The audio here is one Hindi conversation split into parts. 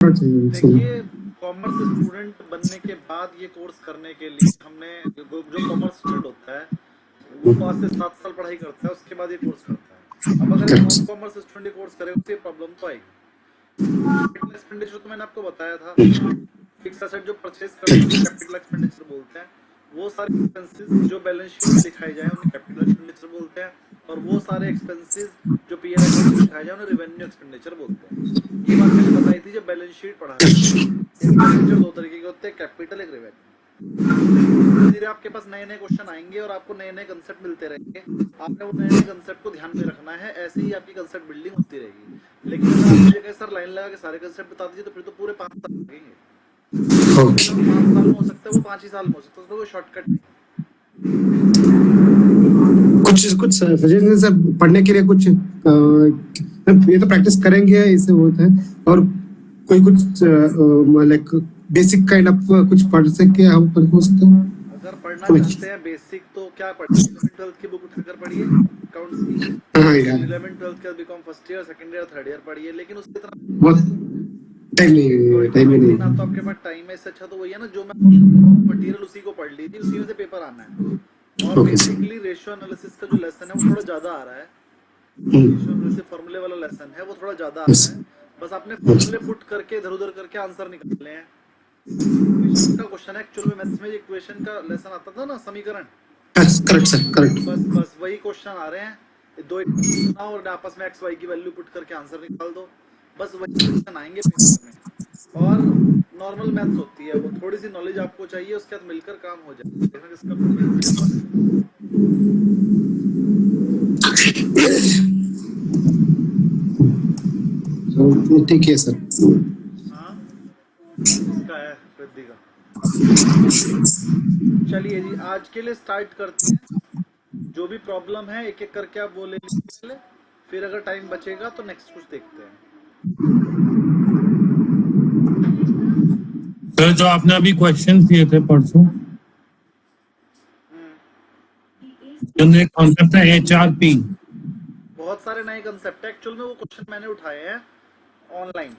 देखिए, कॉमर्स स्टूडेंट बनने के बाद ये कोर्स करने के लिए हमने जो कॉमर्स स्टूडेंट होता है वो 5 से 7 साल पढ़ाई करता है, उसके बाद ये कोर्स करता है। अब अगर एक नॉन कॉमर्स स्टूडेंट ये कोर्स करेगा तो ये प्रॉब्लम तो आएगी। कैपिटल एक्सपेंडिचर तो मैंने आपको बताया था, फिक्स एसेट जो परचेज करते हैं कैपिटल एक्सपेंडिचर बोलते हैं। वो सारे एक्सपेंसेस जो बैलेंस शीट में दिखाए जाए उन्हें कैपिटल एक्सपेंडिचर बोलते हैं, और वो सारे एक्सपेंसेस जो पीएल अकाउंट में दिखाए जाए उन्हें रेवेन्यू एक्सपेंडिचर बोलते हैं। ये बात मैंने बताई थी जब बैलेंस शीट पढ़ा रहे थे। एक्सपेंडिचर दो तरीके के होते हैं, कैपिटल, एक रेवेन्यू। धीरे धीरे आपके पास नए नए क्वेश्चन आएंगे और आपको नए नए कंसेप्ट मिलते रहेंगे। आपने वो नए नए कंसेप्ट को ध्यान में रखना है, ऐसे ही आपकी कंसेप्ट बिल्डिंग होती रहेगी। लेकिन अगर आप मुझे कहें सर लाइन लगा के सारे कंसेप्ट बता दीजिए, तो फिर तो पूरे 5 साल लगेंगे। जो काम 5 साल में हो सकता है वो 5 ही साल में हो सकता है, उसमें कोई शॉर्टकट नहीं। कुछ कुछ सजेशन सर पढ़ने के लिए कुछ ये तो प्रैक्टिस करेंगे इससे होता है, और कोई कुछ लाइक बेसिक काइंड ऑफ कुछ पढ़ सके हम हो सकता है। अगर पढ़ना चाहते हैं बेसिक तो क्या पढ़िए, 11th-12th की बुक उठाकर पढ़िए अकाउंट्स की। हाँ यार 11th-12th का BCom first year, second year, third year पढ़िए, लेकिन उससे इतना बहुत टाइम नहीं ना तो आपके पास टाइम है। इससे अच्छा तो वही है ना, जो मैं मटेरियल उसी को पढ़ लीजिए, उसी में से पेपर आना है। और बेसिकली रेशियो एनालिसिस का जो लेसन है वो थोड़ा ज्यादा आ रहा है। रेशियो एनालिसिस फॉर्मूले वाला लेसन है वो थोड़ा ज्यादा आ रहा है। बस आपने फॉर्मूले पुट करके इधर उधर करके आंसर निकालने हैं। इक्वेशन का क्वेश्चन है एक्चुअल में, मैथ्स में इक्वेशन का लेसन आता था ना, समीकरण। Correct sir, correct. बस वही क्वेश्चन आ रहे हैं। दो इक्वेशन बनाओ और आपस में एक्स वाई की वैल्यू पुट करके आंसर निकाल दो। बस वही क्वेश्चन आएंगे पेपर में। और नॉर्मल मैथ्स होती है वो, थोड़ी सी नॉलेज आपको चाहिए, उसके बाद मिलकर काम हो जाए। देखना किसका पेपर कैसा आता है। ठीक है सर। है। हाँ, किसका है? रिद्धि का। चलिए जी, आज के लिए स्टार्ट करते हैं। जो भी प्रॉब्लम है एक एक करके आप वो ले लीजिए पहले, फिर अगर टाइम बचेगा तो नेक्स्ट कुछ देखते हैं। सर जो आपने अभी क्वेश्चन दिए थे परसों, एक कॉन्सेप्ट है HRP। बहुत सारे नए कंसेप्ट है एक्चुअल में, वो क्वेश्चन मैंने उठाए हैं ऑनलाइन,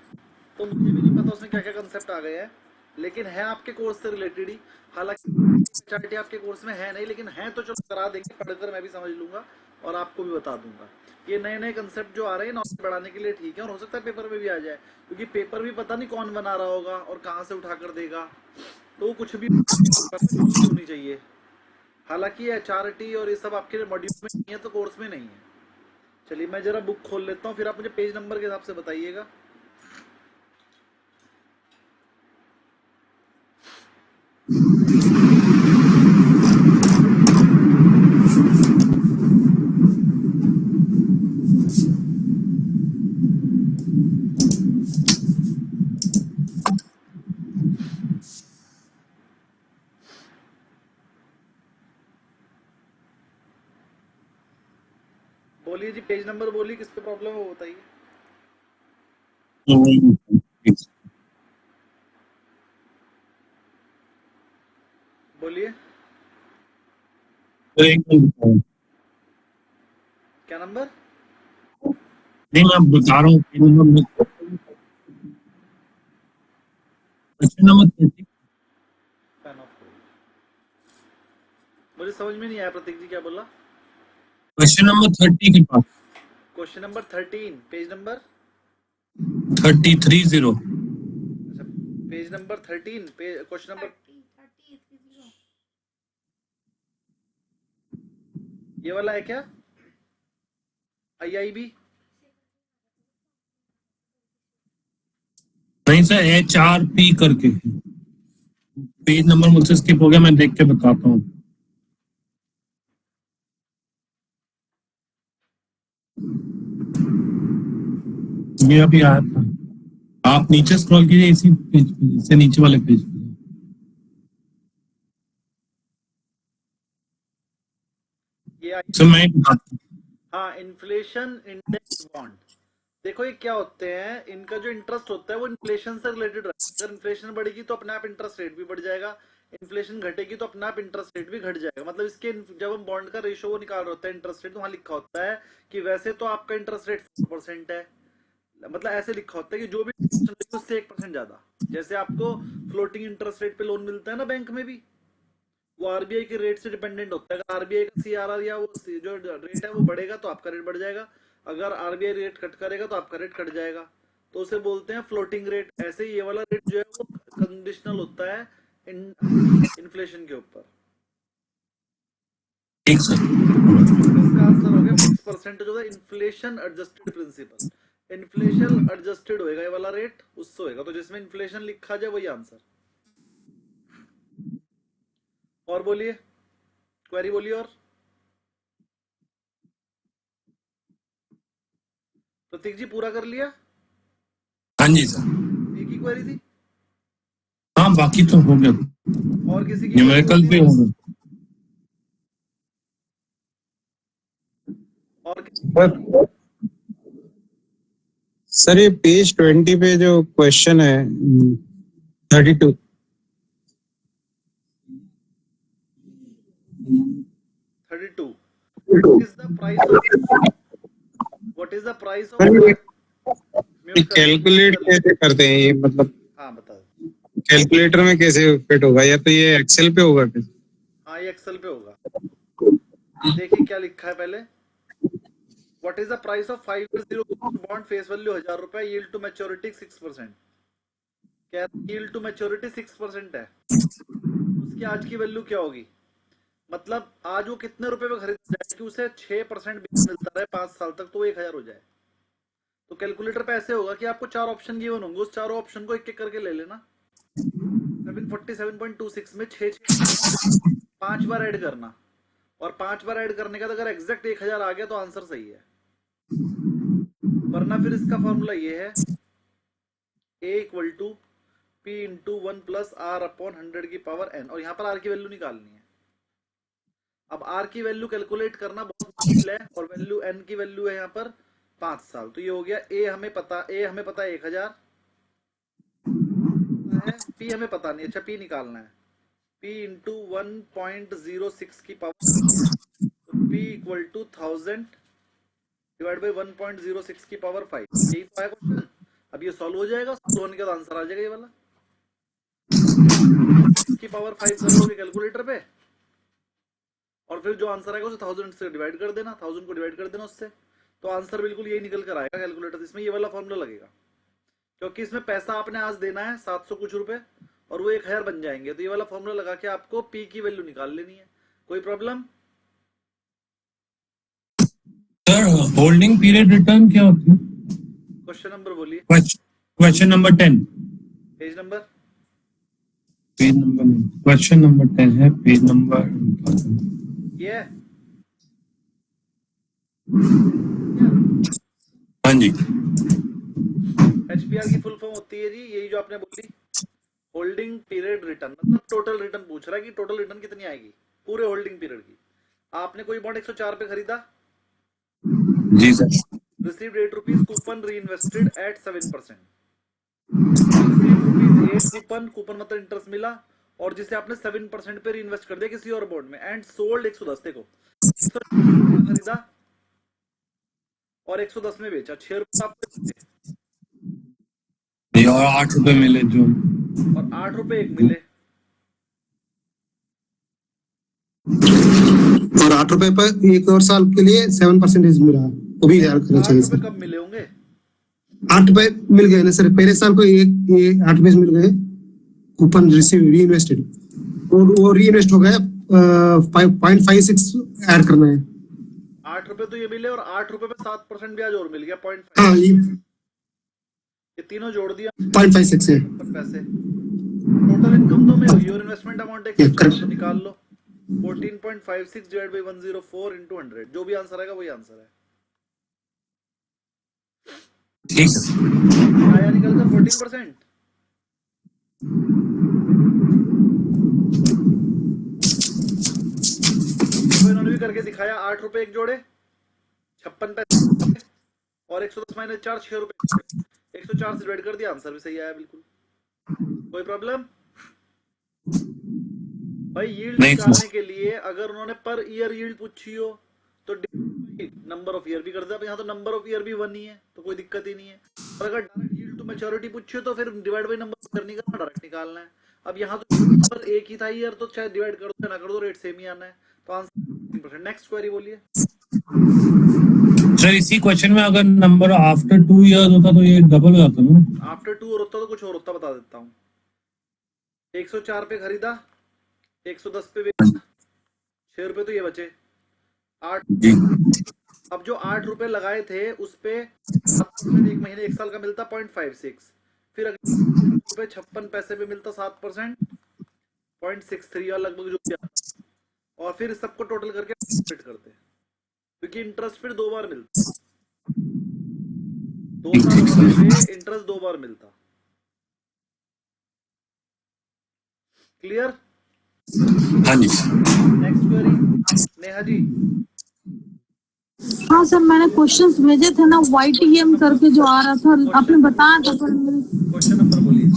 तो मुझे भी नहीं पता उसमें क्या क्या कंसेप्ट आ गए हैं, लेकिन है आपके कोर्स से रिलेटेड ही। हालांकि एचआरटी आपके कोर्स में है नहीं, लेकिन है तो चलो करा देंगे, पढ़कर मैं भी समझ लूंगा और आपको भी बता दूंगा। ये नए नए कंसेप्ट जो आ रहे हैं नॉलेज बढ़ाने के लिए ठीक है, और हो सकता है पेपर में भी आ जाए, क्योंकि पेपर भी पता नहीं कौन बना रहा होगा और कहाँ से उठा कर देगा, तो वो कुछ भी नॉलेज होनी चाहिए। हालांकि एचआरटी और ये सब आपके मॉड्यूल में नहीं है तो कोर्स में नहीं है। चलिए मैं जरा बुक खोल लेता हूँ, फिर आप मुझे पेज नंबर के हिसाब से बताइएगा। बोलिए जी, पेज नंबर बोलिए, किस पे प्रॉब्लम है वो बताइए। बोलिए क्या नंबर? नहीं मैं बता रहा हूँ क्वेश्चन नंबर 30। मुझे समझ में नहीं आया प्रतीक जी क्या बोला। क्वेश्चन नंबर 30 के पास। Question number 13, page number 30। अच्छा, पेज नंबर 13, क्वेश्चन नंबर ये वाला है क्या? IIB? नहीं सर HRP करके पेज नंबर मुझसे स्किप हो गया, मैं देख के बताता हूँ। ये अभी आया था, आप नीचे स्क्रॉल कीजिए, इसी पेज से नीचे वाले पेज पे। ये सर मैं बताता हूँ। हाँ, इन्फ्लेशन इंडेक्स बॉन्ड। देखो ये क्या होते हैं, इनका जो इंटरेस्ट होता है वो इन्फ्लेशन से रिलेटेड रहता है। अगर इन्फ्लेशन बढ़ेगी तो अपने आप इंटरेस्ट रेट भी बढ़ जाएगा, इन्फ्लेशन घटेगी तो अपने आप इंटरेस्ट रेट भी घट जाएगा। मतलब इसके जब हम बॉन्ड का रेशो वो निकाल रहे होते हैं इंटरेस्ट रेट, तो वहां लिखा होता है कि वैसे तो आपका इंटरेस्ट रेट 4% है, मतलब ऐसे लिखा होता है कि जो भी percentage उससे 1% ज्यादा, जैसे आपको फ्लोटिंग इंटरेस्ट रेट पे लोन मिलता है ना बैंक में भी, वो आरबीआई के रेट से डिपेंडेंट होता है। अगर आरबीआई का सीआरआर या वो जो रेट है वो बढ़ेगा तो आपका रेट बढ़ जाएगा, अगर आरबीआई रेट कट करेगा तो आपका रेट कट जाएगा, तो उसे बोलते हैं फ्लोटिंग रेट। ऐसे ही ये वाला रेट जो है वो कंडीशनल होता है इन्फ्लेशन के ऊपर। ठीक सर। इसका आंसर हो गया फिक्स परसेंटेज होता है inflation adjusted principal. Inflation adjusted होएगा ये वाला रेट, उससे होएगा, तो जिसमें इन्फ्लेशन लिखा जाए वही आंसर। और बोलिए, क्वेरी बोलिए। और प्रतीक जी पूरा कर लिया? हाँ जी सर। एक ही क्वेरी थी? हाँ बाकी तो हो गया, और किसी की न्यूमेरिकल पे हो गया। और सर सर ये पेज 20 पे जो क्वेश्चन है 32 32 what is the price of what is the price of sir ये म्यूट कर। कैलकुलेट कैसे करते हैं ये, मतलब हाँ बता। कैलकुलेटर में कैसे फिट होगा, या तो ये एक्सेल पे होगा क्या? हाँ ये एक्सेल पे होगा। ये देखिए क्या लिखा है पहले, what is the price of 5 year 0 bond, face value 1000 रुपए, यील्ड टू मैच्योरिटी 6%। क्या यील्ड टू मैच्योरिटी 6% है, उसकी आज की वैल्यू क्या होगी? मतलब आज वो कितने रुपए में खरीद जाए कि उसे 6% मिलता रहे 5 साल तक, तो वो 1000 हो जाए। तो कैलकुलेटर पे ऐसे होगा कि आपको 4 ऑप्शन गिवन होंगे, उस चारों ऑप्शन को एक एक करके ले लेना। 747.26 में 5 बार ऐड करना, और 5 बार ऐड करने का अगर एग्जैक्ट 1000 आ गया तो आंसर सही है, वरना फिर इसका फॉर्मूला ये है a equal to p into 1 plus R upon 100 की पावर n, और यहाँ पर r की वैल्यू निकालनी है। अब r की वैल्यू कैलकुलेट करना बहुत मुश्किल है, और वैल्यू n की वैल्यू है यहाँ पर 5 साल, तो ये हो गया a हमें पता है 1000 है, p हमें पता नहीं, अच्छा p निकालना है, p इंटू 1.06 की पावर, तो p equal to 1000 divide by 1.06 की पावर 5, यही तो है क्वेश्चन। अब ये सॉल्व हो जाएगा, सॉल्व होने के बाद आंसर आ जाएगा ये वाला। 6 की पावर 5 कर लोगे कैलकुलेटर पे, और फिर जो आंसर आएगा उसे 1000 से डिवाइड कर देना, 1000 को डिवाइड कर देना उससे, तो आंसर बिल्कुल यही निकल कर आएगा कैलकुलेटर। इसमें ये वाला फॉर्मूला लगेगा, क्योंकि इसमें पैसा आपने आज देना है 700 कुछ रुपए, और वो 1000 बन जाएंगे, तो ये वाला फॉर्मूला लगा के आपको पी की वैल्यू निकाल लेनी है। कोई problem? Sir holding period return क्या होती है? क्वेश्चन नंबर बोलिए। Question number 10, page number question number 10 है, पेज नंबर ये है। हाँ जी। एचपीआर की फुल फॉर्म होती है जी यही जो आपने बोली, होल्डिंग पीरियड रिटर्न, मतलब टोटल रिटर्न पूछ रहा है कि टोटल रिटर्न कितनी आएगी पूरे होल्डिंग पीरियड की। आपने कोई बॉन्ड 104 पे खरीदा जी सर। रिसीव्ड 8 रुपीज कूपन री invested at 7%, received rupees 8 coupon, coupon मतलब इंटरेस्ट मिला, और जिसे आपने 7% पे री इन्वेस्ट कर दिया किसी और बॉन्ड में, एंड सोल्ड 110। देखो 104 खरीदा और 110 में बेचा, 6 रुपए आपको ये और 8 रुपए मिले जो, और 8 रुपए एक मिले, और 8 रुपए पर 1 और साल के लिए 7% मिला, वो भी याद करना 8 चाहिए रुपए सर। कब मिले होंगे? 8 रुपए मिल गए ना सर, पहले साल को ये 8 रुपए मिल गए, कूपन रिसीव री इन्वेस्टेड, और वो री इन्वेस्ट हो गया 0.56 ऐड करना है। 8 रुपए तो ये मिले, और 8 रुपए पे 7% ब्याज और मिल गया 0.5, हाँ ये तीनों जोड़ दिया 0.56 है। पैसे। टोटल इनकम तो में हुई और इन्वेस्टमेंट अमाउंट 104, तो निकाल लो 14.56 डिवाइड बाई 104 इंटू 100, जो भी आंसर आएगा वही आंसर है। ठीक है। आया निकल कर 14%। तो इन्होंने भी करके दिखाया, 8 रुपए एक जोड़े 56 पैसे, और 110 माइनस 4 6 रुपए, 104 से डिवाइड कर दिया, आंसर भी सही आया बिल्कुल। कोई प्रॉब्लम? भाई यील्ड निकालने के लिए अगर उन्होंने पर ईयर यील्ड पूछी हो तो नंबर ऑफ ईयर भी कर दे। अब यहाँ तो नंबर ऑफ ईयर भी 1 ही है, तो कोई दिक्कत ही नहीं है। और अगर डायरेक्ट यील्ड टू मैच्योरिटी पूछे तो फिर डिवाइड बाई नंबर नहीं करना, डायरेक्ट निकालना है। अब यहाँ तो नंबर एक ही था ईयर, तो चाहे डिवाइड कर दो ना कर दो, रेट सेम ही आना है। तो आंसर नेक्स्ट क्वेरी बोलिए। सर इसी क्वेश्चन में अगर नंबर आफ्टर 2 इयर्स होता तो ये डबल हो जाता ना। आफ्टर 2 और होता तो कुछ और होता, बता देता हूँ। 104 पे खरीदा, 110 पे बेचा, 6 रुपए तो ये बचे 8। अब जो 8 रुपए लगाए थे उस पे 7% एक महीने 1 साल का मिलता 0.56, फिर अगले रुपए 56 पैसे पे मिलता 7% 0.63 या लगभग जो भी आता, और फिर सबको टोटल करके स्प्लिट करते, क्योंकि इंटरेस्ट फिर 2 बार मिलता, 2 साल होने पे इंटरेस्ट 2 बार मिलता। क्लियर? हाँ जी। Next query Neha ji. हाँ सर, मैंने क्वेश्चंस भेजे थे ना, YTM करके जो आ रहा था, आपने बताया था पर क्वेश्चन नंबर बोलिए।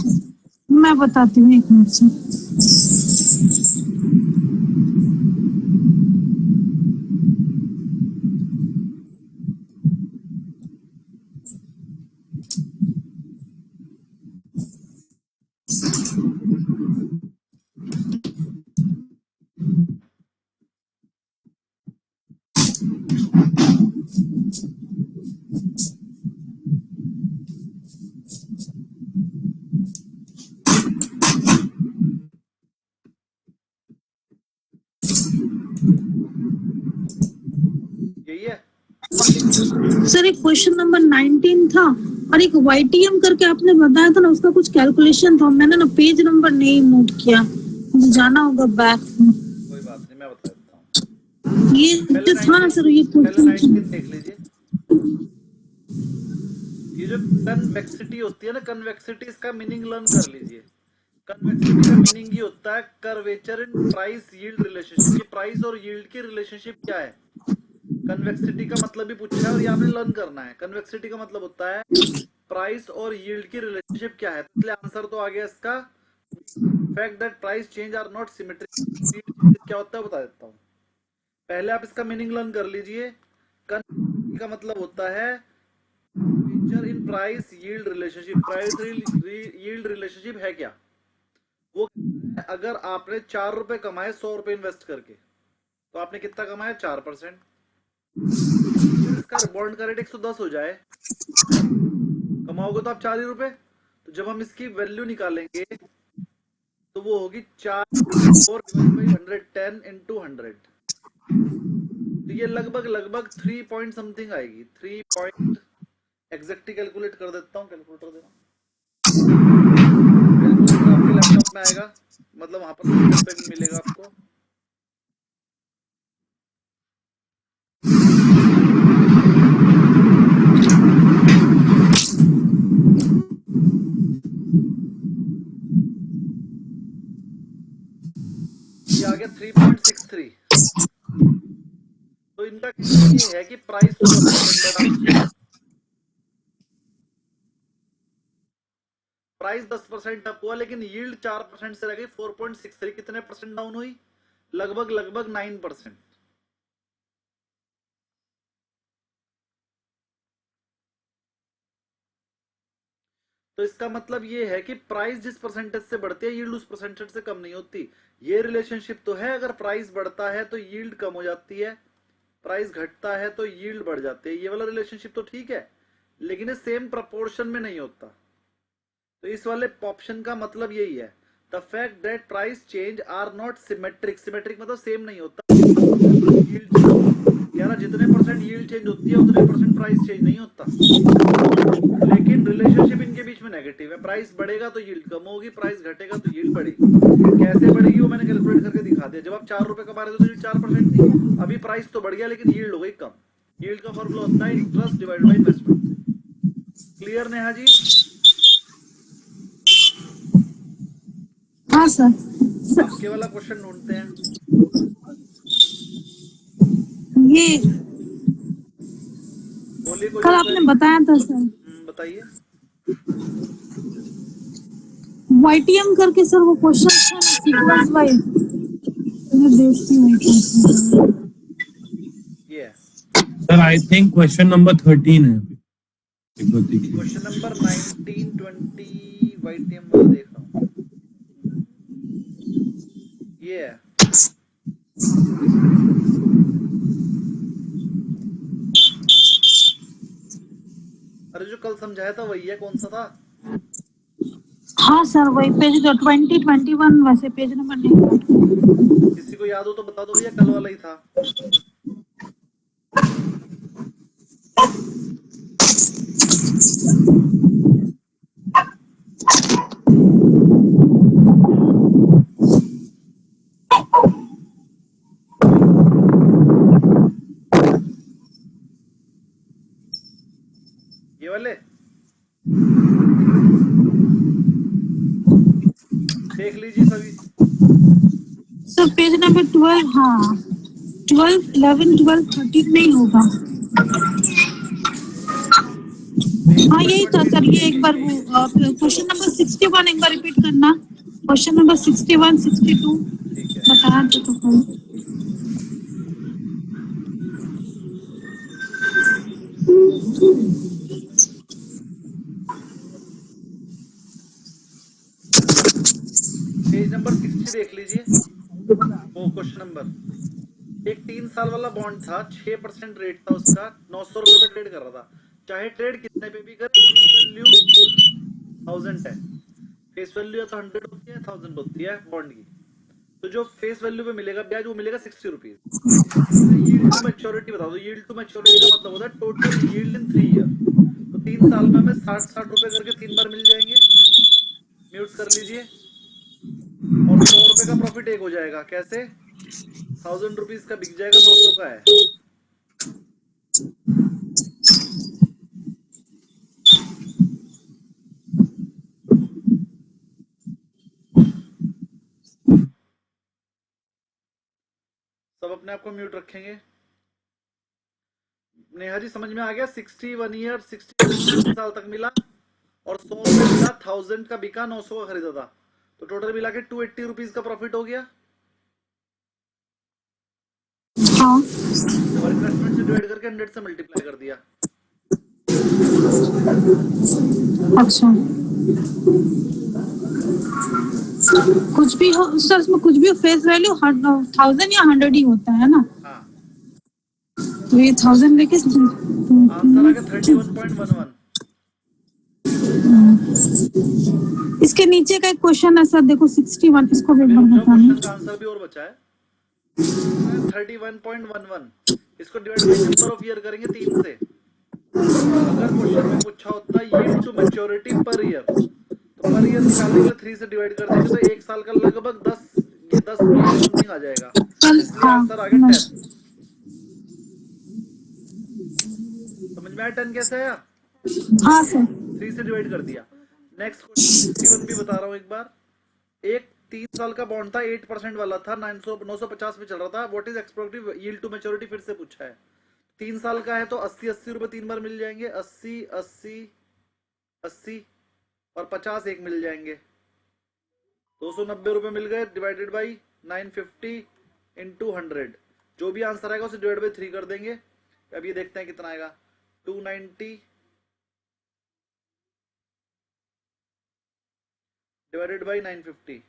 मैं बताती हूँ, 1 मिनट से। यही है। सर एक क्वेश्चन नंबर 19 था और एक YTM करके आपने बताया था ना, उसका कुछ कैलकुलेशन था, मैंने ना पेज नंबर नहीं नोट किया, मुझे जाना होगा बैक में। कोई बात नहीं, मैं बता देता हूँ। ये था ना सर, ये पहले 19 क्वेश्चन देख लीजिए। ये जो कन्वेक्सिटी होती है ना, कन्वेक्सिटी, इसका मीनिंग लर्न कर लीजिए। कन्वेक्सिटी का मीनिंग ये होता है curvature in price yield relationship. ये प्राइस और यील्ड की रिलेशनशिप क्या है, कन्वेक्सिटी का मतलब भी पूछा है और ये आपने लर्न करना है। कन्वेक्सिटी का मतलब होता है प्राइस और यील्ड की रिलेशनशिप क्या है, इसलिए आंसर तो आ गया इसका, fact that price change are not symmetric. क्या होता है बता देता हूँ, पहले आप इसका मीनिंग लर्न कर लीजिए। कन्वेक्सिटी का मतलब होता है curvature in price yield relationship. Price yield relationship है क्या, वो अगर आपने 4 रुपए कमाए 100 रुपए इन्वेस्ट करके, तो आपने कितना कमाया 4%। इसका बॉन्ड का रेट 110 हो जाए, कमाओगे तो आप 4 ही रुपए। तो जब हम इसकी वैल्यू निकालेंगे तो वो होगी 4/110 into 100, तो ये लगभग 3 पॉइंट समथिंग आएगी। 3 पॉइंट एग्जैक्टली कैलकुलेट कर देता हूँ, कैलकुलेटर देना, कैलकुलेटर आपके लैपटॉप में आएगा, मतलब वहां पर पे भी मिलेगा आपको। ये आ गया 3.63। तो इनका ये है कि प्राइस प्राइस 10% अप हुआ, लेकिन यील्ड 4% से रह गई 4.63। कितने परसेंट डाउन हुई, लगभग 9%। तो इसका मतलब ये है कि प्राइस जिस परसेंटेज से बढ़ती है, यील्ड उस परसेंटेज से कम नहीं होती। ये रिलेशनशिप तो है, अगर प्राइस बढ़ता है तो यील्ड कम हो जाती है, प्राइस घटता है तो यील्ड बढ़ जाती है। ये वाला रिलेशनशिप तो ठीक है, लेकिन ये सेम प्रपोर्शन में नहीं होता। तो इस वाले ऑप्शन का मतलब यही है, the fact that price change are not symmetric. Symmetric मतलब सेम नहीं होता। कह रहा जितने परसेंट यील्ड चेंज होती है उतने परसेंट प्राइस चेंज नहीं होता, लेकिन रिलेशनशिप इनके बीच में नेगेटिव है। प्राइस बढ़ेगा तो यील्ड कम होगी, प्राइस घटेगा तो यील्ड बढ़ेगी। कैसे बढ़ेगी वो मैंने कैलकुलेट करके दिखा दिया। जब आप 4 रुपए कमा रहे थे तो यील्ड 4% थी, अभी प्राइस तो बढ़ गया लेकिन यील्ड हो गई कम। यील्ड का फॉर्मूला होता है interest divided by investment. Clear Neha ji? हाँ सर। आपके वाला क्वेश्चन ढूंढते हैं। ये बोलिए कोई कल और आपने query? बताया था सर, बताइए। YTM करके सर, वो क्वेश्चन था ना सीक्वेंस वाइज, मैं देखती हूँ। ये है। Sir I think question number 13 है अभी। एक बार देखिए। क्वेश्चन नंबर 19, 20 वाईटीएम वाला देख रहा हूँ, ये है। अरे जो कल समझाया था वही है, कौन सा था? हाँ सर वही पेज 2021 वैसे पेज नंबर नहीं। किसी को याद हो तो बता दो भैया, कल वाला ही था। ये वाले देख लीजिए सभी। सर पेज नंबर 12, हाँ 12, 11, 12, 13 नहीं होगा। हाँ यही था सर, ये एक बार वो क्वेश्चन नंबर 61 एक बार रिपीट करना। क्वेश्चन नंबर 61, 62 ठीक है, बताया तो कल। पेज नंबर 60 देख लीजिए। वो क्वेश्चन नंबर, एक 3 साल वाला बॉन्ड था, 6% रेट था उसका, 900 रुपए पे ट्रेड कर रहा था। चाहे ट्रेड कितने पे भी करे, फेस वैल्यू 1000 है। फेस वैल्यू या तो 100 होती है, 1000 होती है बॉन्ड की। तो जो फेस वैल्यू पे मिलेगा ब्याज, वो मिलेगा 60 रुपीज। यील्ड टू मैच्योरिटी बता दो। यील्ड टू मैच्योरिटी का मतलब होता है टोटल यील्ड इन 3 ईयर। तो 3 साल में हमें 60-60 रुपए करके 3 बार मिल जाएंगे। म्यूट कर लीजिए। और 100 रुपए का प्रॉफिट एक हो जाएगा। कैसे? 1000 रुपीज का बिक जाएगा, 900 का है। सब अपने आप को म्यूट रखेंगे। नेहा जी समझ में आ गया? 61 ईयर, 60 साल तक मिला और 100 रुपए मिला, 1000 का बिका, 900 का खरीदा था। तो टोटल मिला के 280 रुपीज का प्रॉफिट हो गया। हाँ और इन्वेस्टमेंट से डिवाइड करके 100 से मल्टीप्लाई कर दिया। अच्छा, कुछ भी हो सर, इसमें कुछ भी हो, फेस वैल्यू 1000 या 100 ही होता है ना। हाँ, तो ये 1000 लेके आंसर आ गया 31.11। इसके नीचे का एक क्वेश्चन है सर, देखो 61, इसको भी एक अभी बार रुक जाओ, बताना। क्वेश्चन का आंसर भी और बचा है। 31.11, इसको divide by number of year करेंगे 3 से। अगर क्वेश्चन में पूछा होता yield to maturity per year, तो पर ईयर निकालने के लिए 3 से डिवाइड कर देंगे, तो एक साल का लगभग 10 मंथ के समथिंग आ जाएगा। कल इसलिए हाँ आंसर आ गया 10। समझ में आया 10 कैसे आया? हाँ सर। 3 से डिवाइड कर दिया। नेक्स्ट क्वेश्चन 61 भी बता रहा हूँ एक बार। एक 3 साल का बॉन्ड था, 8% वाला था, 950 पे चल रहा था। What is expected yield to maturity, फिर से पूछा है। 3 साल का है तो 80-80 रुपए 3 बार मिल जाएंगे। 80, 80, 80 और 50 एक मिल जाएंगे। 290 रुपए मिल गए, डिवाइडेड बाई 950 इंटू 100। जो भी आंसर आएगा उसे डिवाइड बाई 3 कर देंगे। अब ये देखते हैं कितना आएगा। 290 डिवाइडेड बाई 950,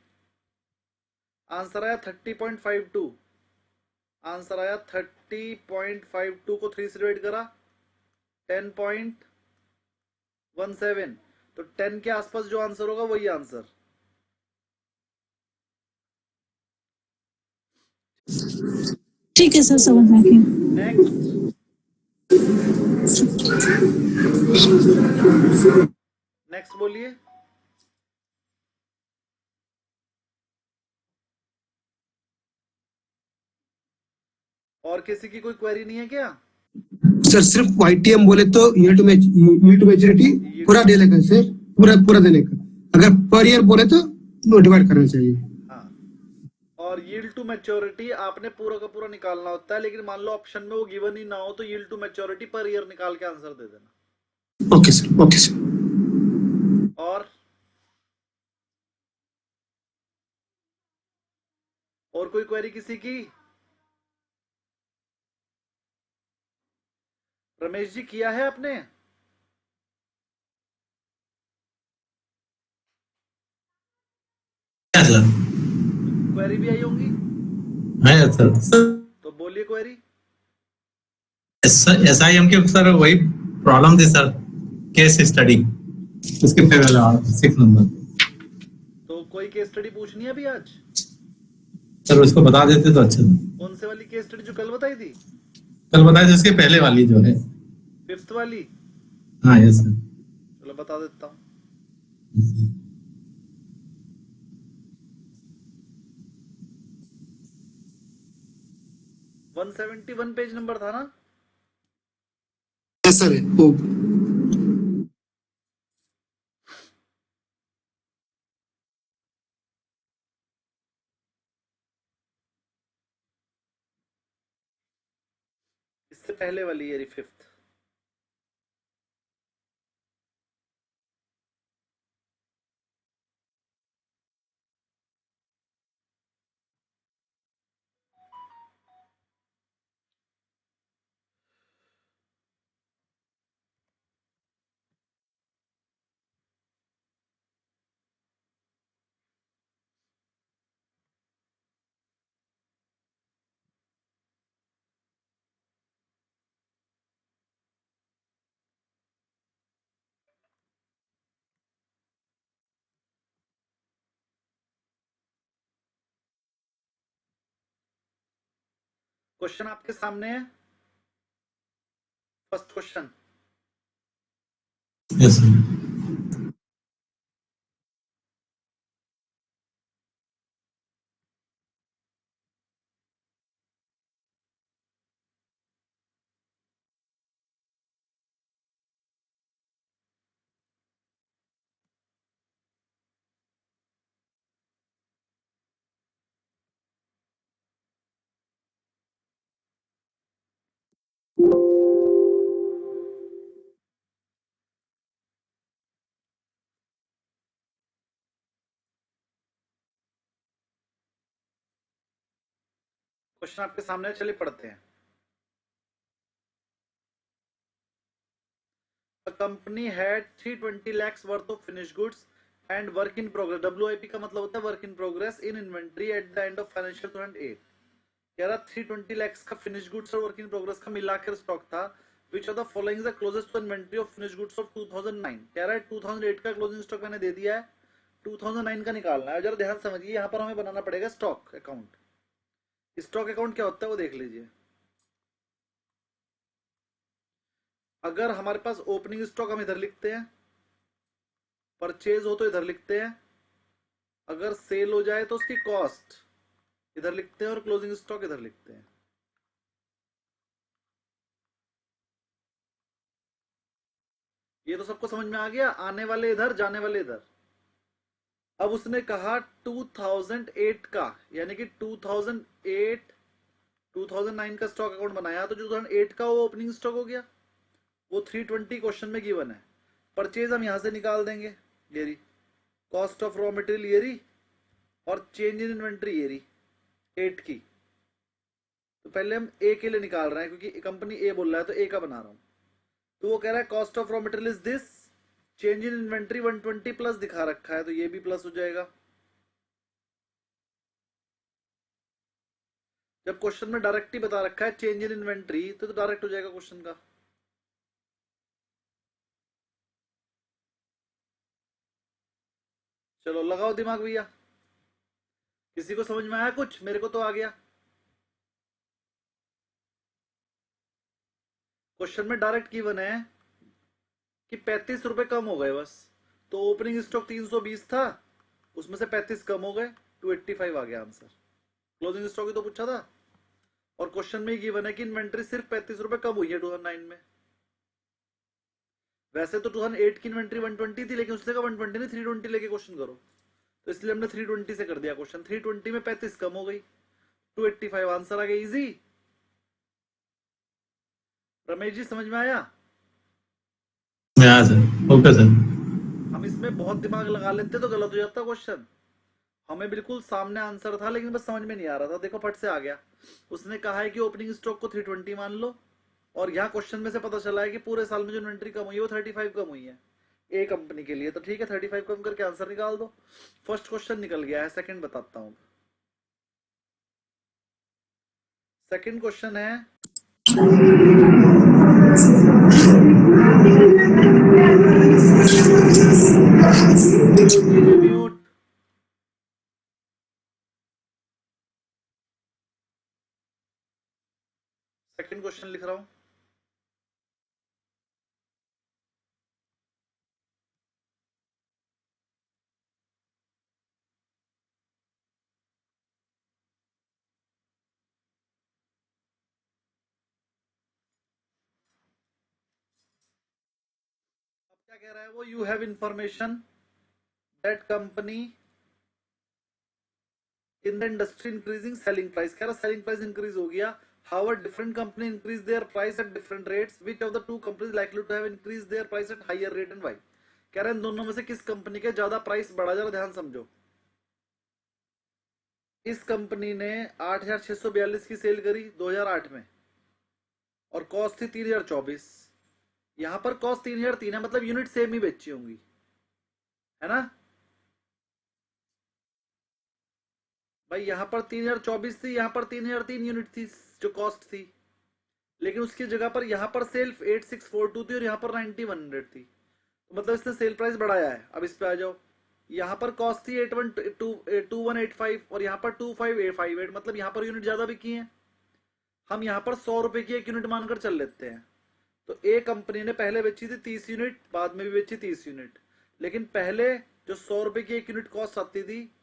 आंसर आया 30.52। आंसर आया 30.52 को 3 से डिवाइड करा 10.17। तो 10 के आसपास जो आंसर होगा वही आंसर। ठीक है सर, समझ में आ गया। नेक्स्ट नेक्स्ट बोलिए। और किसी की कोई क्वेरी नहीं है क्या? सर सिर्फ वाईटीएम बोले तो ईयर टू मैच्योरिटी पूरा डे लेगा सर, पूरा पूरा देने का। अगर पर ईयर बोले तो डिवाइड करना चाहिए। हाँ, और यील्ड टू मैच्योरिटी आपने पूरा का पूरा निकालना होता है, लेकिन मान लो ऑप्शन में वो गिवन ही ना हो तो yield to maturity per year निकाल के आंसर दे देना। Okay sir, okay sir. और कोई क्वेरी किसी की? रमेश जी किया है आपने? सर क्वेरी भी आई होंगी है सर। तो बोलिए क्वेरी। SIM के सर वही प्रॉब्लम थी सर, केस स्टडी उसके पे 6 नंबर। तो कोई केस स्टडी पूछनी है अभी आज? सर उसको बता देते तो अच्छा था। कौन से वाली केस स्टडी जो कल बताई थी? कल बताए थे उसके पहले वाली जो है। 5th वाली? हाँ यस सर। चलो बता देता हूँ। वन 171 पेज नंबर था ना? यस सर वो इससे पहले वाली ये 5th। क्वेश्चन आपके सामने है। First question, yes sir. Question आपके सामने है, चलिए पढ़ते हैं। A company had 320 lakhs worth of finished goods and work in progress, WIP का मतलब होता है work in progress, in inventory at the end of financial 2008। कह रहा 320 lakhs का फिनिश गुड्स और वर्क इन प्रोग्रेस का मिलाकर स्टॉक था। Which of the following is the closest to inventory of finish goods of 2009। कह रहा है 2008 का क्लोजिंग स्टॉक मैंने दे दिया है, 2009 का निकालना है। जरा ध्यान समझिए, यहाँ पर हमें बनाना पड़ेगा स्टॉक अकाउंट। स्टॉक अकाउंट क्या होता है वो देख लीजिए। अगर हमारे पास ओपनिंग स्टॉक हम इधर लिखते हैं, परचेज हो तो इधर लिखते हैं, अगर सेल हो जाए तो उसकी कॉस्ट इधर लिखते हैं और क्लोजिंग स्टॉक इधर लिखते हैं। ये तो सबको समझ में आ गया, आने वाले इधर जाने वाले इधर। अब उसने कहा 2008 का, यानी कि 2008 2009 का स्टॉक अकाउंट बनाया, तो 2008 का वो ओपनिंग स्टॉक हो गया, वो 320 क्वेश्चन में गिवन है। परचेज हम यहां से निकाल देंगे, ये रही कॉस्ट ऑफ रॉ मटेरियल, ये रही, और चेंज इन इन्वेंट्री ये रही 8 की। तो पहले हम ए के लिए निकाल रहे हैं क्योंकि कंपनी ए बोल रहा है तो ए का बना रहा हूं। तो वो कह रहा है cost of raw material is this, change in inventory 120 plus दिखा रखा है तो ये भी प्लस हो जाएगा। जब क्वेश्चन में डायरेक्ट ही बता रखा है चेंज इन इन्वेंट्री तो डायरेक्ट हो जाएगा क्वेश्चन का। चलो लगाओ दिमाग भैया, किसी को समझ में आया कुछ? मेरे को तो आ गया। क्वेश्चन में डायरेक्ट गिवन है कि 35 रुपए कम हो गए बस। तो ओपनिंग स्टॉक 320 था, उसमें से 35 कम हो गए, 285 आ गया आंसर। क्लोजिंग स्टॉक ही तो पूछा था, और क्वेश्चन में गिवन है कि इन्वेंट्री सिर्फ 35 रुपए कम हुई है 2009 में। वैसे तो 2008 की इन्वेंट्री 120 थी, लेकिन उसने कहा 120 नहीं 320 लेके क्वेश्चन करो, तो इसलिए हमने 320 से कर दिया क्वेश्चन। 320 में 35 कम हो गई, 285 आंसर आ गया। इजी। रमेश जी समझ में आया? Sir okay sir. हम इसमें बहुत दिमाग लगा लेते तो गलत हो जाता क्वेश्चन। हमें बिल्कुल सामने आंसर था लेकिन बस समझ में नहीं आ रहा था। देखो फट से आ गया। उसने कहा है कि ओपनिंग स्टॉक को 320 मान लो और यहाँ क्वेश्चन में से पता चला है कि पूरे साल में जो इन्वेंट्री कम हुई है वो 35 कम हुई है ए कंपनी के लिए, तो ठीक है 35 कम करके आंसर निकाल दो। फर्स्ट क्वेश्चन निकल गया है, सेकंड बताता हूँ। सेकंड क्वेश्चन है म्यूट। सेकंड क्वेश्चन लिख रहा हूं। अब क्या कह रहा है वो, you have information that company in the industry increasing selling price. कह रहा सेलिंग प्राइस इंक्रीज हो गया, how different company increase their price at different rates, which of the two companies likely to have increase their price at higher rate and why. कह रहे हैं इन दोनों में से किस कंपनी के ज्यादा प्राइस बढ़ा, जरा ध्यान समझो। इस कंपनी ने 8642 की सेल करी 2008 में और कॉस्ट थी 3024। यहां पर कॉस्ट 3003 है, मतलब यूनिट सेम ही बेची होंगी, है ना भाई। यहां पर 3024 थी, यहां पर 3003 यूनिट थी जो कॉस्ट थी, लेकिन उसकी जगह पर यहां पर सेल 8642 थी और यहां पर 9100 थी, तो मतलब इसने सेल प्राइस बढ़ाया है। अब इस पे आ जाओ, यहां पर कॉस्ट थी 2185 और यहां पर 2558, मतलब यहां पर यूनिट ज्यादा बिकी है। हम यहां पर 100 रुपए की एक यूनिट मानकर चल लेते हैं, तो ए कंपनी ने पहले बेची थी 30 यूनिट, बाद में भी बेची 30 यूनिट, लेकिन पहले जो 100 रुपए की एक यूनिट कॉस्ट आती थी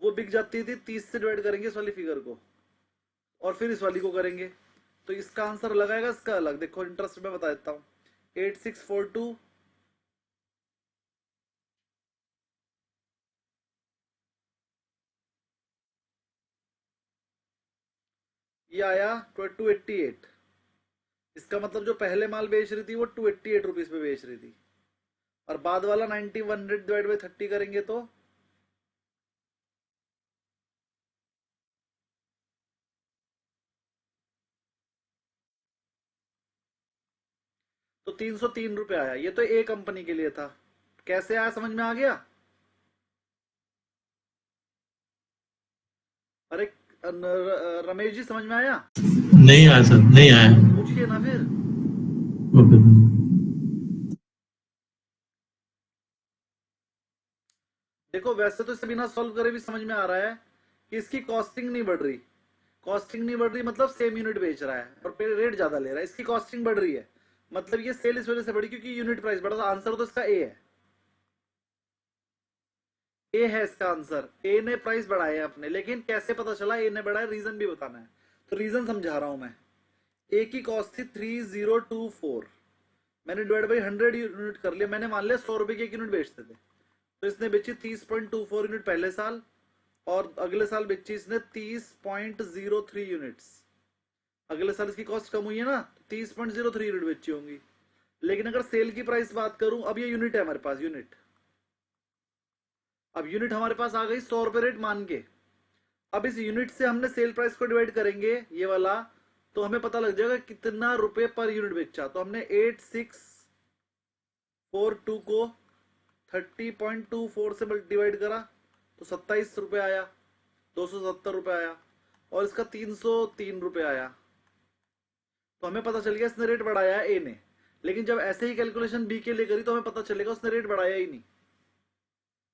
वो बिक जाती थी 30 से डिवाइड करेंगे इस वाली फिगर को और फिर इस वाली को करेंगे, तो इसका आंसर लगाएगा इसका अलग। देखो इंटरेस्ट में बता देता हूं, 8642 ये आया 288। इसका मतलब जो पहले माल बेच रही थी वो 288 रुपीज पे बेच रही थी, और बाद वाला 9100 डिवाइड बाई 30 करेंगे तो 303 रुपए आया। ये तो ए कंपनी के लिए था, कैसे आया समझ में आ गया। अरे रमेश जी समझ में आया? नहीं आया सर, नहीं आया। पूछिए ना फिर। ओके। देखो वैसे तो इसे बिना सॉल्व करे भी समझ में आ रहा है कि इसकी कॉस्टिंग नहीं बढ़ रही। कॉस्टिंग नहीं बढ़ रही मतलब सेम यूनिट बेच रहा है और रेट ज्यादा ले रहा है, इसकी कॉस्टिंग बढ़ रही है, मतलब ये सेल इस वजह से बढ़ी क्योंकि यूनिट प्राइस बढ़ा। तो आंसर तो इसका ए है, ए है इसका आंसर। ए ने प्राइस बढ़ाया अपने, लेकिन कैसे पता चला ए ने बढ़ाया, रीजन भी बताना है, तो रीजन समझा रहा हूं मैं। ए की कॉस्ट थी 3024, मैंने डिवाइड बाई 100 यूनिट कर लिया। मैंने मान लिया 100 रुपए की एक यूनिट बेचते थे, तो इसने बेची 30.24 यूनिट पहले साल और अगले साल बेची इसने 30.03 यूनिट्स। अगले साल इसकी कॉस्ट कम हुई है ना, 30.03 यूनिट बेची होंगी। लेकिन अगर सेल की प्राइस बात करूं, अब ये यूनिट है हमारे पास, यूनिट, अब यूनिट हमारे पास आ गई 100 रुपए रेट मान के। अब इस यूनिट से हमने सेल प्राइस को डिवाइड करेंगे ये वाला, तो हमें पता लग जाएगा कितना रुपए पर यूनिट बेचा। तो हमने 8642 को 30.24 से डिवाइड करा तो 27 रुपए आया, 270 रुपए आया, और इसका 303 रुपए आया। तो हमें पता चल गया इसने रेट बढ़ाया है ए ने, लेकिन जब ऐसे ही कैलकुलेशन बी के लिए करी तो हमें पता चलेगा उसने रेट बढ़ाया ही नहीं,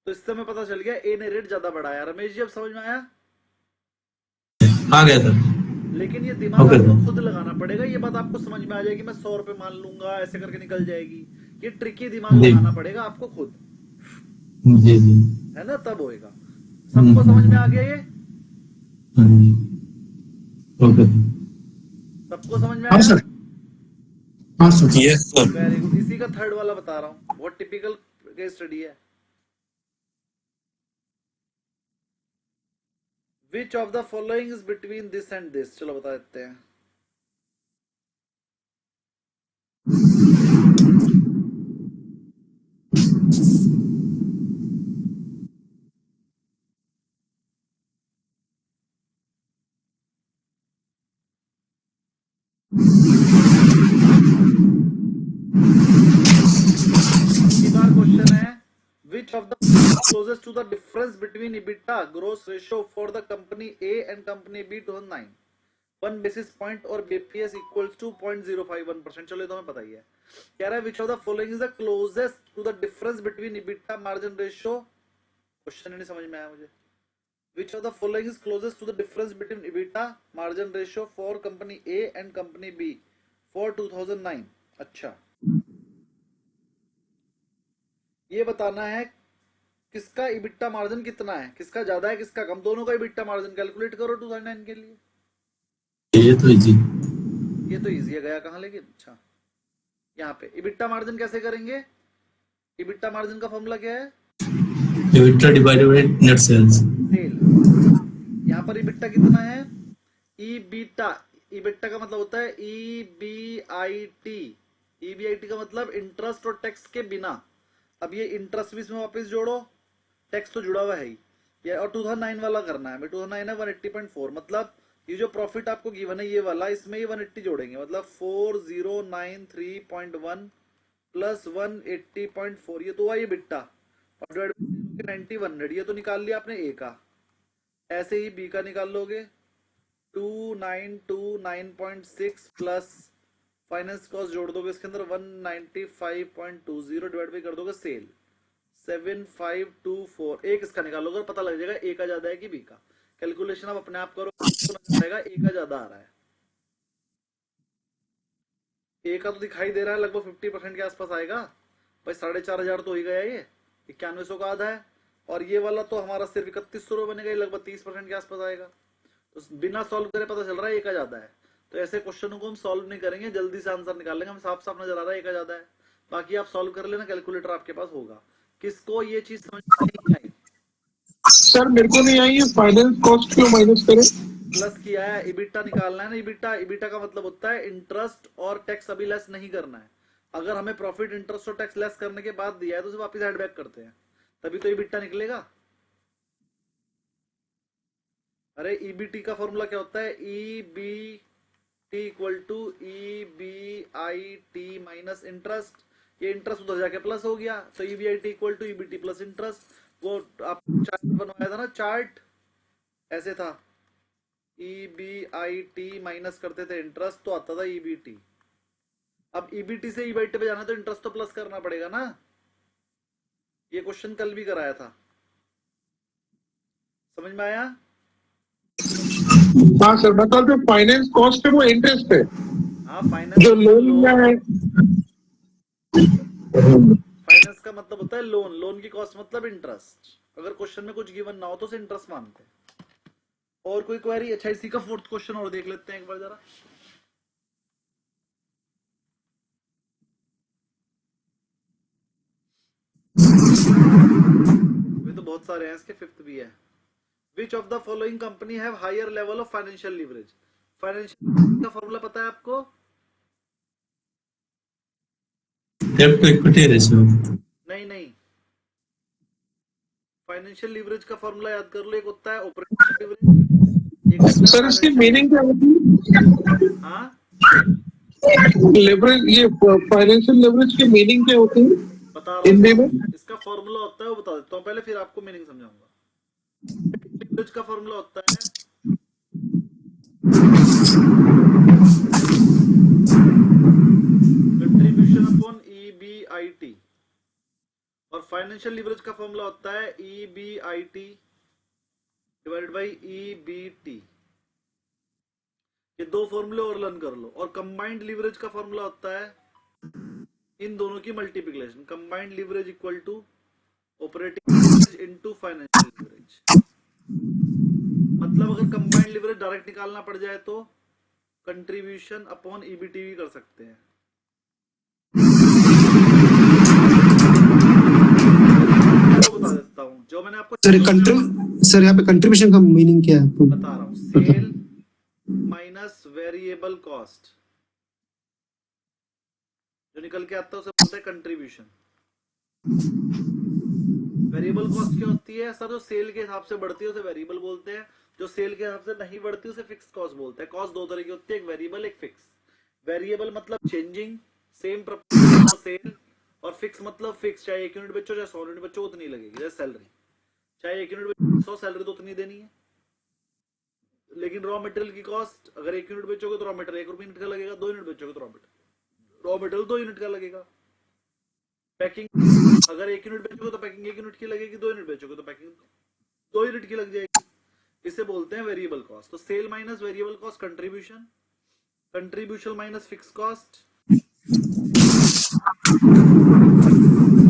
तो इससे हमें पता चल गया ए ने रेट ज्यादा बढ़ाया। रमेश जी अब समझ में आया? आ गया सर। लेकिन ये दिमाग आपको खुद लगाना पड़ेगा, ये बात आपको समझ में आ जाएगी मैं 100 रुपए मान लूंगा ऐसे करके निकल जाएगी, ये ट्रिकी दिमाग लगाना पड़ेगा आपको खुद, जी जी, है ना, तब होएगा। सबको समझ में आ गया ये? ओके। सबको समझ में हाँ आया? सर, हाँ sir. Yes sir. Very good. इसी का थर्ड वाला बता रहा हूँ, बहुत टिपिकल केस स्टडी है। Which of the following is between this and this? चलो बता देते हैं। क्वेश्चन है which of the closest to the difference between EBITDA gross ratio for the company A and company B 2009 1 basis point और BPS equals to 0.051%. चलो ये तो हमें पता ही है. कह रहा है which of the following is the closest to the difference between EBITDA margin ratio. Question नहीं समझ में आया मुझे. Which of the following is closest to the difference between EBITDA margin ratio for company A and company B for 2009. अच्छा, ये बताना है किसका EBITDA मार्जिन कितना है, किसका ज्यादा है किसका कम, दोनों का EBITDA मार्जिन कैलकुलेट करो 2009 के लिए. ये तो इजी. ये तो इजी है, गया कहाँ लेकिन. अच्छा, यहाँ पे EBITDA मार्जिन कैसे करेंगे. EBITDA मार्जिन का फॉर्मूला क्या है, EBITDA divided by net sales. Sale. यहाँ पर EBITDA कितना है, EBITDA. EBITDA का मतलब होता है EBIT. EBIT का मतलब इंटरेस्ट और टैक्स के बिना. अब ये इंटरेस्ट भी इसमें वापस जोड़ो, टैक्स तो जुड़ा हुआ है ही. ये और 2009 वाला करना है. 2009 है 180.4. मतलब ये जो प्रॉफिट आपको गिवन है ये वाला, इसमें ये 180 जोड़ेंगे. मतलब 4093.1 प्लस 180.4, ये तो हुआ ये बिट्टा. और डिवाइड बाय 90 ये तो निकाल लिया आपने ए का. ऐसे ही बी का निकाल लोगे 2929.6 प्लस फाइनेंस कॉस्ट जोड़ दोगे इसके अंदर 195.20 डिवाइड बाई कर दोगे सेल 7524. एक इसका निकालोगे, पता लग जाएगा ए का ज्यादा है कि बी का. कैलकुलेशन आप अपने आप करो, जाएगा ए का ज्यादा आ रहा है. ए का तो दिखाई दे रहा है लगभग 50% के आसपास आएगा भाई. 4500 तो हो ही गया ये, 9100 का आधा है. और ये वाला तो हमारा सिर्फ 3100 रुपये बनेगा, लगभग 30% के आसपास आएगा. तो बिना सॉल्व करे पता चल रहा है ए का ज्यादा है. तो ऐसे क्वेश्चनों को हम सॉल्व नहीं करेंगे, जल्दी से आंसर निकाल लेंगे. हम साफ साफ नजर आ रहा है ए का ज्यादा है. बाकी आप सॉल्व कर लेना, कैलकुलेटर आपके पास होगा. किसको ये चीज समझ नहीं आई. सर मेरे को नहीं आई, फाइनेंस कॉस्ट क्यों माइनस करें. प्लस किया है, इबिटा निकालना है ना. इबिटा का मतलब होता है इंटरेस्ट और टैक्स अभी लेस नहीं करना है. अगर हमें प्रॉफिट इंटरेस्ट और टैक्स लेस करने के बाद दिया है तो उसे वापस ऐड बैक करते हैं, तभी तो इबिटा निकलेगा. अरे ईबीटी का फॉर्मूला क्या होता है, EBT equal to EBIT minus interest. ये इंटरेस्ट उधर जाके प्लस हो गया, तो EBIT equal to EBT plus interest. वो आप चार्ट बनवाया था ना, चार्ट ऐसे था, EBIT माइनस करते थे इंटरेस्ट तो आता था EBT. अब EBT से EBIT पे जाना तो इंटरेस्ट तो प्लस करना पड़ेगा ना. ये क्वेश्चन कल भी कराया था, समझ में आया. हाँ सर, मतलब जो फाइनेंस कॉस्ट है वो इंटरेस्ट है. हाँ, फाइनेंस जो लोन लिया है, फाइनेंस का मतलब होता है लोन. लोन की कॉस्ट मतलब इंटरेस्ट. अगर क्वेश्चन में कुछ गिवन ना हो तो उसे इंटरेस्ट मानते हैं. और कोई क्वेरी. अच्छा, इसी का फोर्थ क्वेश्चन और देख लेते हैं एक बार जरा. वे तो बहुत सारे हैं, इसके फिफ्थ भी है. Which of the following company have higher level of financial leverage? Financial का फॉर्मूला पता है आपको. Debt to equity ratio. नहीं, फाइनेंशियल लीवरेज का फॉर्मूला याद कर लो. एक होता है ऑपरेटिंग लीवरेज. सर इसकी मीनिंग क्या होती है. हाँ, लेवरेज, ये फाइनेंशियल लेवरेज की मीनिंग क्या होती है बता रहा हिंदी हूँ. में. इसका फॉर्मूला होता है वो बता देता हूँ पहले, फिर आपको मीनिंग समझाऊंगा. लीवरेज का फॉर्मूला होता है कंट्रीब्यूशन अपॉन EBIT. और फाइनेंशियल लीवरेज का फॉर्मूला होता है EBIT डिवाइडेड बाई EBT. ये दो फॉर्मूले और लर्न कर लो. और कंबाइंड लीवरेज का फॉर्मूला होता है इन दोनों की multiplication. Combined leverage equal to operating leverage into financial leverage. मतलब अगर कंबाइंड लीवरेज डायरेक्ट निकालना पड़ जाए तो कंट्रीब्यूशन अपॉन EBT भी कर सकते हैं. तो बता देता हूँ जो मैंने आपको सर यहाँ पे कंट्रीब्यूशन का मीनिंग क्या है आपको बता रहा हूँ. सेल माइनस वेरिएबल कॉस्ट जो निकल के आता है उसे बोलते हैं कंट्रीब्यूशन. वेरिएबल कॉस्ट क्या होती है सर, जो सेल के हिसाब से बढ़ती है उसे वेरिएबल बोलते हैं. जो सेल के हिसाब से नहीं बढ़ती उसे फिक्स कॉस्ट बोलते हैं. कॉस्ट दो तरह की होती है, एक वेरिएबल एक फिक्स. वेरिएबल मतलब चेंजिंग, सेम प्रपोर्शन सेल और फिक्स मतलब फिक्स, चाहे 1 यूनिट बेचो चाहे 100 यूनिट बेचो उतनी लगेगी, जैसे सैलरी, चाहे 1 यूनिट बेचो 100 सैलरी तो उतनी देनी है। लेकिन रॉ मटेरियल की कॉस्ट अगर 1 यूनिट बेचोगे तो रॉ मटेरियल 1 रुपये यूनिट का लगेगा, 2 यूनिट बेचोगे तो रॉ मटेरियल 2 यूनिट का लगेगा। पैकिंग अगर 1 यूनिट बेचोगे तो पैकिंग 1 यूनिट की लगेगी, 2 यूनिट बेचोगे तो पैकिंग 2 यूनिट की लग जाएगी। इसे बोलते हैं वेरिएबल कॉस्ट। तो sale minus variable cost contribution, contribution minus fix cost,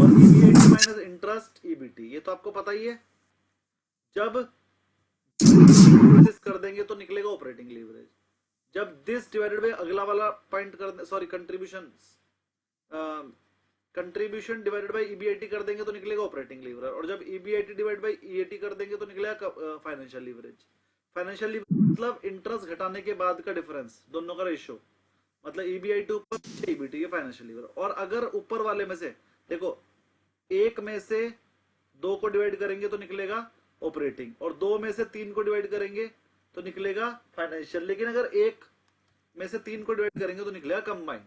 और ईबीआईटी माइनस इंटरेस्ट ईबीटी। ये तो आपको पता ही है। जब दिस कर देंगे तो निकलेगा ऑपरेटिंग लीवरेज। जब दिस डिवाइडेड बाय अगला वाला पॉइंट कर, sorry contribution divided by EBIT कर देंगे तो निकलेगा ऑपरेटिंग लीवरेज। और जब ईबीआईटी डिवाइड बाय ईएटी कर देंगे तो निकलेगा फाइनेंशियल लीवरेज। फाइनेंशियल लीवरेज मतलब इंटरेस्ट घटाने के बाद का डिफरेंस, दोनों का रेशियो, मतलब ईबीआईटी ऊपर ईबीटी, ये फाइनेंशियल लीवरेज। और अगर ऊपर वाले में से देखो 1 में से 2 को डिवाइड करेंगे तो निकलेगा ऑपरेटिंग, और 2 में से 3 को डिवाइड करेंगे तो निकलेगा फाइनेंशियल। लेकिन अगर 1 में से 3 को डिवाइड करेंगे तो निकलेगा कंबाइंड।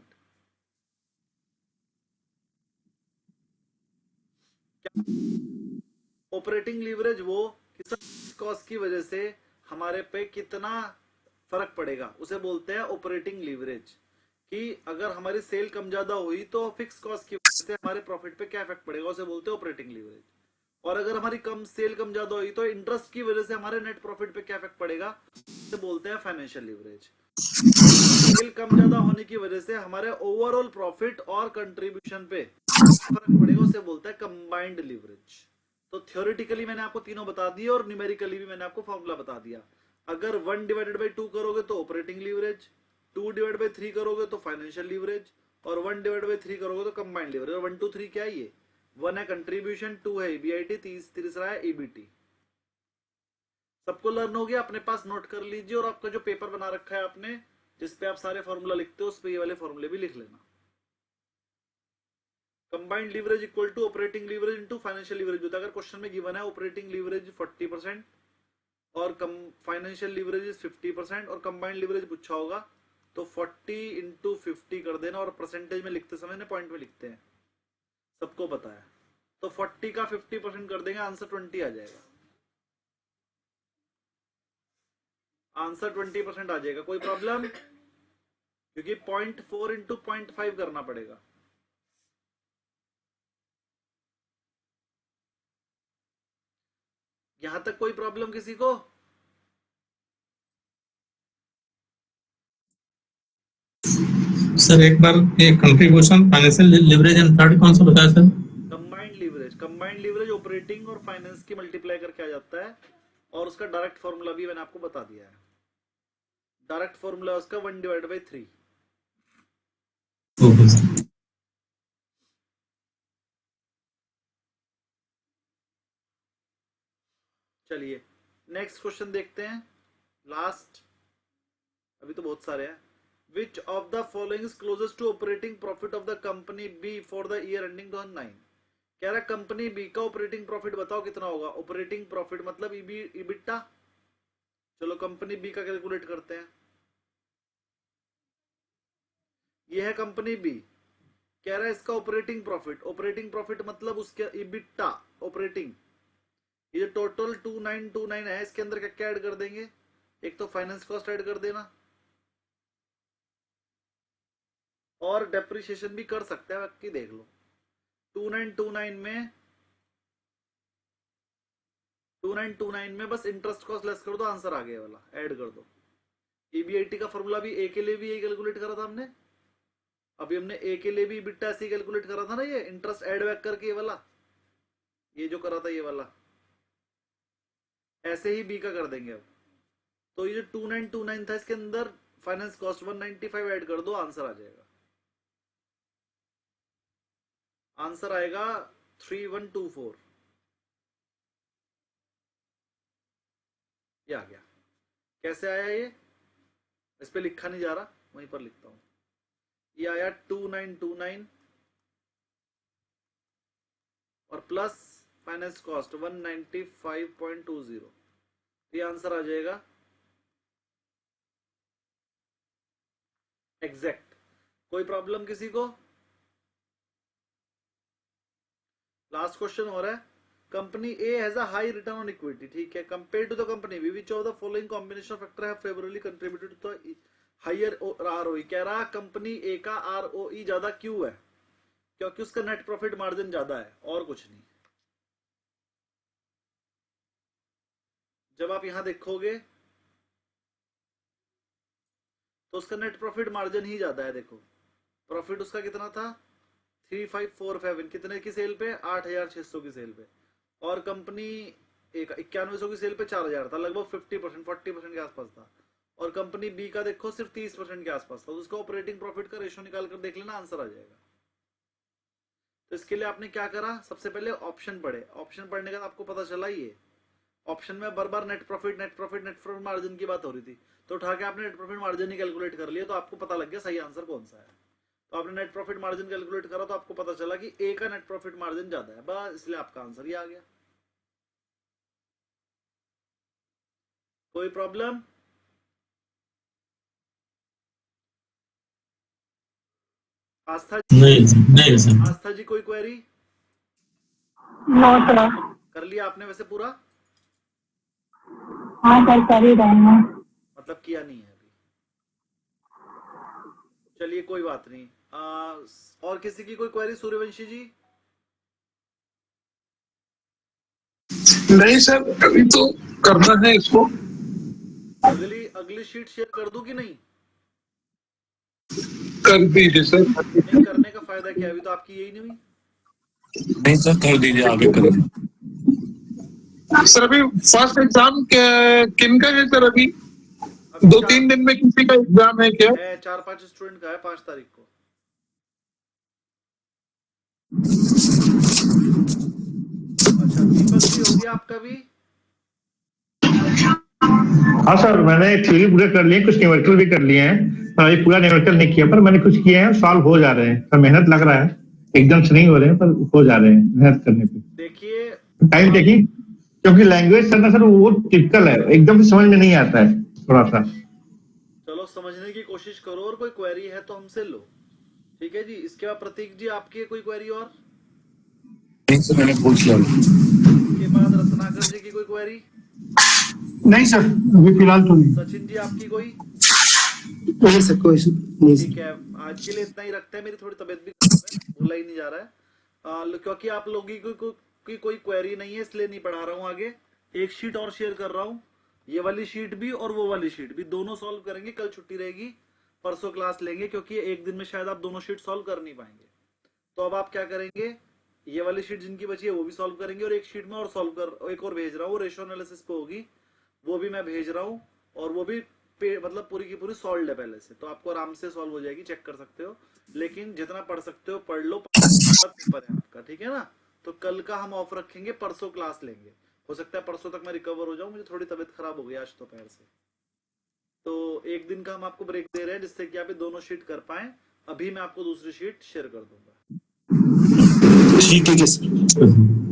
ऑपरेटिंग लीवरेज वो कॉस्ट की वजह से हमारे पे कितना फर्क पड़ेगा, उसे बोलते हैं ऑपरेटिंग लीवरेज। कि अगर हमारी सेल कम ज्यादा हुई तो फिक्स कॉस्ट की वजह से हमारे प्रॉफिट पे क्या इफेक्ट पड़ेगा, उसे बोलते हैं ऑपरेटिंग लीवरेज। और अगर हमारी सेल कम ज्यादा हुई तो इंटरेस्ट की वजह से हमारे नेट प्रॉफिट पे क्या इफेक्ट पड़ेगा, उसे बोलते हैं फाइनेंशियल लीवरेज। सेल कम ज्यादा होने की वजह से हमारे ओवरऑल प्रॉफिट और कंट्रीब्यूशन पे फर्क पड़ेगा, उसे बोलते हैं कंबाइंड लीवरेज। तो थ्योरेटिकली मैंने आपको तीनों बता दिए और न्यूमेरिकली भी मैंने आपको फॉर्मूला बता दिया। अगर 1 डिवाइडेड बाई 2 करोगे तो ऑपरेटिंग लीवरेज, 2 डिवाइड बाई 3 करोगे तो फाइनेंशियल लीवरेज, और 1 डिवाइड बाई 3 करोगे तो कंबाइंड लीवरेज। 1 2 3 क्या है ये? 1 है कंट्रीब्यूशन, 2 है ईबीआईटी, तीसरा है ईबीटी। सबको लर्न हो गया? अपने पास नोट कर लीजिए, और आपका जो पेपर बना रखा है आपने, जिसपे आप सारे फॉर्मूला लिखते हो, उस पे ये वाले फॉर्मूले भी लिख लेना। Combined leverage equal to operating leverage into financial leverage होता है। अगर क्वेश्चन में गिवन है ऑपरेटिंग लीवरेज 40% और फाइनेंशियल लीवरेज 50% और कंबाइंड लीवरेज पूछा होगा तो 40 इंटू 50 कर देना, और परसेंटेज में लिखते समय ना पॉइंट में लिखते हैं, सबको पता है। तो 40 का 50% कर देंगे, आंसर 20 आ जाएगा। आंसर 20% आ जाएगा, कोई प्रॉब्लम? क्योंकि 0.4 इंटू 0.5 करना पड़ेगा। यहां तक कोई प्रॉब्लम किसी को? सर एक बार ये contribution, financial leverage and third कौन सा बताया sir? Combined leverage. Combined leverage operating और फाइनेंस की मल्टीप्लाई करके आ जाता है, और उसका डायरेक्ट फॉर्मूला भी मैंने आपको बता दिया है। डायरेक्ट फॉर्मूला उसका 1 डिवाइड बाई 3। चलिए नेक्स्ट क्वेश्चन देखते हैं, लास्ट, अभी तो बहुत सारे हैं। Which of the following is closest to operating profit of the company B for the year ending 2009? कह रहा कंपनी बी का ऑपरेटिंग प्रॉफिट बताओ कितना होगा। ऑपरेटिंग प्रॉफिट मतलब इबिटा। चलो कंपनी बी का कैलकुलेट करते हैं। ये है कंपनी बी, कह रहा है इसका ऑपरेटिंग प्रॉफिट। ऑपरेटिंग प्रॉफिट मतलब उसके इबिटा ऑपरेटिंग। ये टोटल 2929 है, इसके अंदर क्या क्या ऐड कर देंगे? एक तो फाइनेंस कॉस्ट ऐड कर देना, और डेप्रिसिएशन भी कर सकते हैं, बाकी देख लो। 2929 में बस इंटरेस्ट कॉस्ट लेस कर दो, आंसर आ गया वाला, ऐड कर दो। ईबीआईटी का फॉर्मूला भी ए के लिए भी यही कैलकुलेट करा था हमने। अभी हमने ए के लिए भी बिट्टा ऐसे कैलकुलेट करा था ना, ये इंटरेस्ट ऐड बैक करके, ये वाला, ये जो करा था ये वाला, ऐसे ही बी का कर देंगे अब। तो ये जो 2929 था, इसके अंदर फाइनेंस कॉस्ट 195 ऐड कर दो, आंसर आ जाएगा। आंसर आएगा 3124। ये आ गया। कैसे आया ये? इस पे लिखा नहीं जा रहा, वहीं पर लिखता हूं। ये आया 2929 और प्लस फाइनेंस कॉस्ट 195.20। ये आंसर आ जाएगा एग्जैक्ट। कोई प्रॉब्लम किसी को? लास्ट क्वेश्चन हो रहा है, company A has a high return on equity, ठीक है, compare to the company B which of the following combination factor have favourably contributed to the higher ROE. कह रहा कंपनी ए का आरओई ज्यादा क्यों है? क्योंकि उसका नेट प्रॉफिट मार्जिन ज्यादा है, और कुछ नहीं। जब आप यहां देखोगे तो उसका नेट प्रॉफिट मार्जिन ही ज्यादा है। देखो प्रॉफिट उसका कितना था 3547, कितने की सेल पे 8600 की सेल पे, और कंपनी 9100 की सेल पे 4000 था, लगभग 50% 40% के आसपास था। और कंपनी बी का देखो सिर्फ 30% के आसपास था। तो उसका ऑपरेटिंग प्रॉफिट का रेशो निकाल कर देख लेना, आंसर आ जाएगा। तो इसके लिए आपने क्या करा, सबसे पहले ऑप्शन पढ़े। ऑप्शन पढ़ने के बाद आपको पता चला ये ऑप्शन में बार बार नेट प्रॉफिट मार्जिन की बात हो रही थी, तो उठा के आपने नेट प्रॉफिट मार्जिन ही कैलकुलेट कर लिया, तो आपको पता लग गया सही आंसर कौन सा है। तो आपने नेट प्रॉफिट मार्जिन कैलकुलेट करा तो आपको पता चला कि ए का नेट प्रॉफिट मार्जिन ज्यादा है, बस इसलिए आपका आंसर ही आ गया। कोई प्रॉब्लम? आस्था जी, नहीं सर। आस्था जी कोई क्वेरी? No sir. कर लिया आपने वैसे पूरा? हाँ सर, कर ही रहे हैं। मतलब किया नहीं है अभी? चलिए कोई बात नहीं। और किसी की कोई क्वेरी? सूर्यवंशी जी? नहीं सर, अभी तो करना है इसको। अगली शीट शेयर कर दूं कि नहीं? कर दीजिए सर। नहीं करने का फायदा क्या, अभी तो आपकी यही नहीं हुई। नहीं सर, कर दीजिए, आगे करेंगे। सर अभी फर्स्ट एग्जाम किनका है सर? अभी 2-3 दिन में किसी का एग्जाम है क्या? 4-5 स्टूडेंट का है 5 तारीख को। अच्छा दीपक जी हो गया आपका भी? हाँ सर, मैंने थ्योरी पूरे कर लिए, कुछ न्यूमेरिकल भी कर लिए हैं। ये पूरा न्यूमेरिकल नहीं किया, पर मैंने कुछ किए हैं, सॉल्व हो जा रहे हैं। सर मेहनत लग रहा है, एकदम से नहीं हो रहे हैं, पर हो जा रहे हैं मेहनत करने पे। देखिए टाइम टेकिंग, क्योंकि लैंग्वेज सर ना सर वो टिपिकल है, एकदम से समझ में नहीं आता है थोड़ा सा। चलो समझने की कोशिश करो, और कोई क्वेरी है तो हमसे लो, ठीक है जी। इसके बाद प्रतीक जी आपकी कोई क्वेरी? और नहीं सर, मैंने पूछ लिया। इसके बाद रत्नाकर जी की कोई क्वेरी? नहीं सर, अभी फिलहाल तो नहीं। सचिन जी आपकी कोई? नहीं सर, कोई नहीं ठीक सर। है, आज के लिए इतना ही रखते हैं। मेरी थोड़ी तबीयत भी खराब है, बोला ही नहीं जा रहा है। क्योंकि आप लोगों की कोई क्वेरी नहीं है, इसलिए नहीं पढ़ा रहा हूँ आगे। एक शीट और शेयर कर रहा हूँ, ये वाली शीट भी और वो वाली शीट भी, दोनों सॉल्व करेंगे। कल छुट्टी रहेगी, परसों क्लास लेंगे, क्योंकि एक दिन में शायद आप दोनों शीट सॉल्व कर नहीं पाएंगे। तो अब आप क्या करेंगे, ये वाली शीट जिनकी बची है वो भी सॉल्व करेंगे, और एक शीट में और सॉल्व कर, एक और भेज रहा हूँ, रेशो एनालिसिस पे होगी, वो भी मैं भेज रहा हूँ। और वो भी मतलब पूरी की पूरी सॉल्व है पहले से, तो आपको आराम से सॉल्व हो जाएगी, चेक कर सकते हो। लेकिन जितना पढ़ सकते हो पढ़ लो, पेपर है आपका, ठीक है ना। तो कल का हम ऑफ रखेंगे, परसों क्लास लेंगे। हो सकता है परसों तक मैं रिकवर हो जाऊं, मुझे थोड़ी तबीयत खराब हो गई आज दोपहर से। तो एक दिन का हम आपको ब्रेक दे रहे हैं, जिससे कि आप ये दोनों शीट कर पाए। अभी मैं आपको दूसरी शीट शेयर कर दूंगा। ठीक है सर।